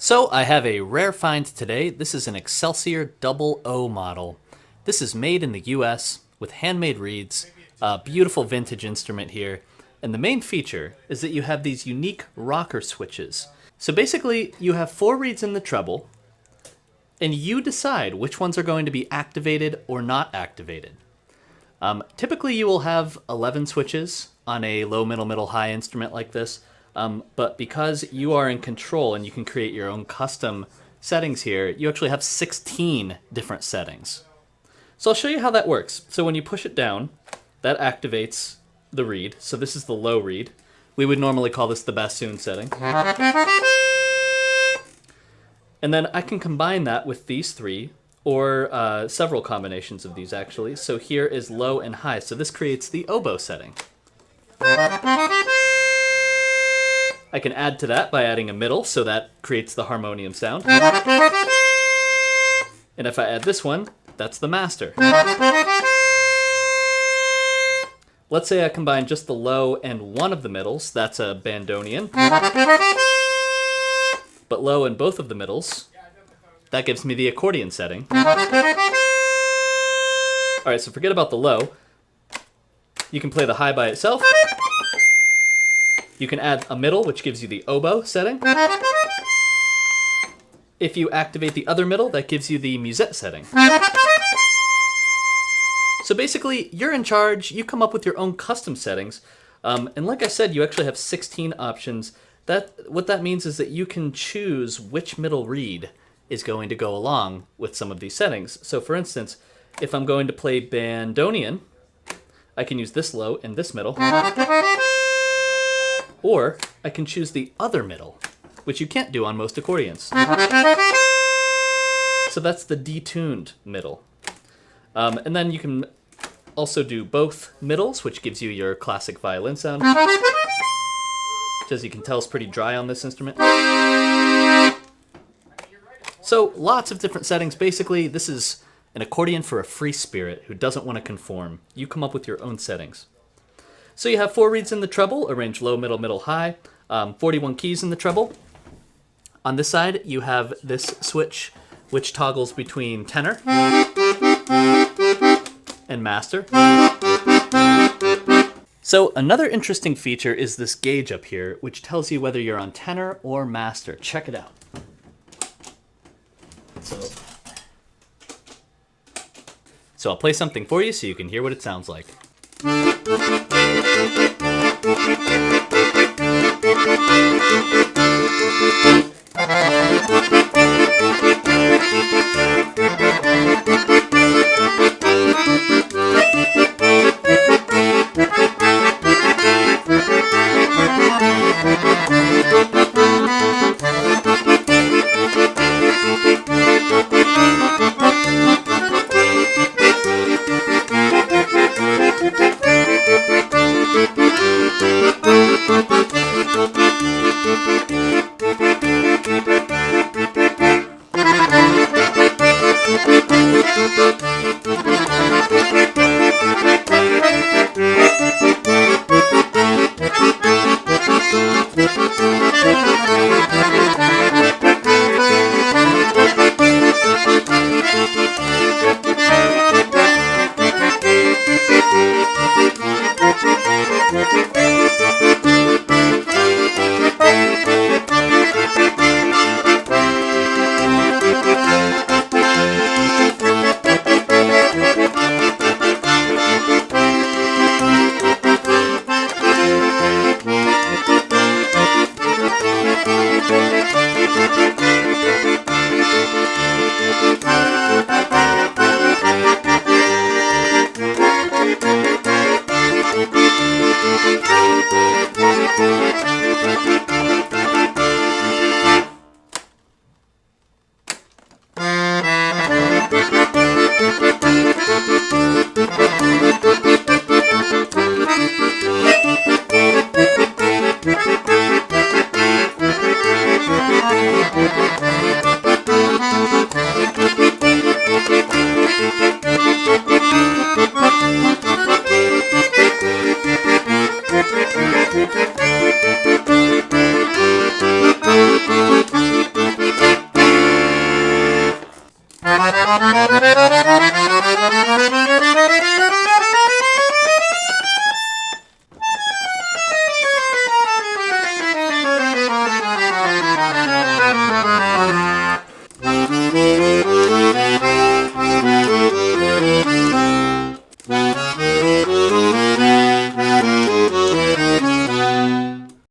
So I have a rare find today. This is an Excelsior 00 model. This is made in the US with handmade reeds, a beautiful vintage instrument here. And the main feature is that you have these unique rocker switches. So basically you have 4 reeds in the treble and you decide which ones are going to be activated or not activated. Typically you will have 11 switches on a low, middle, middle, high instrument like this. But because you are in control and you can create your own custom settings here, you actually have 16 different settings. So I'll show you how that works. So when you push it down, that activates the reed. So this is the low reed. We would normally call this the bassoon setting. And then I can combine that with these 3, or several combinations of these actually. So here is low and high. So this creates the oboe setting. I can add to that by adding a middle, so that creates the harmonium sound. And if I add this one, that's the master. Let's say I combine just the low and one of the middles, that's a bandoneon. But low and both of the middles, that gives me the accordion setting. Alright, so forget about the low. You can play the high by itself. You can add a middle, which gives you the oboe setting. If you activate the other middle, that gives you the musette setting. So basically, you're in charge. You come up with your own custom settings. And like I said, you actually have 16 options. What that means is that you can choose which middle reed is going to go along with some of these settings. So for instance, if I'm going to play bandoneon, I can use this low and this middle. Or I can choose the other middle, which you can't do on most accordions. So that's the detuned middle. And then you can also do both middles, which gives you your classic violin sound, which as you can tell is pretty dry on this instrument. So lots of different settings. Basically, this is an accordion for a free spirit who doesn't want to conform. You come up with your own settings. So you have 4 reeds in the treble, arranged low, middle, middle, high, 41 keys in the treble. On this side, you have this switch, which toggles between tenor and master. So another interesting feature is this gauge up here, which tells you whether you're on tenor or master. Check it out. So I'll play something for you so you can hear what it sounds like.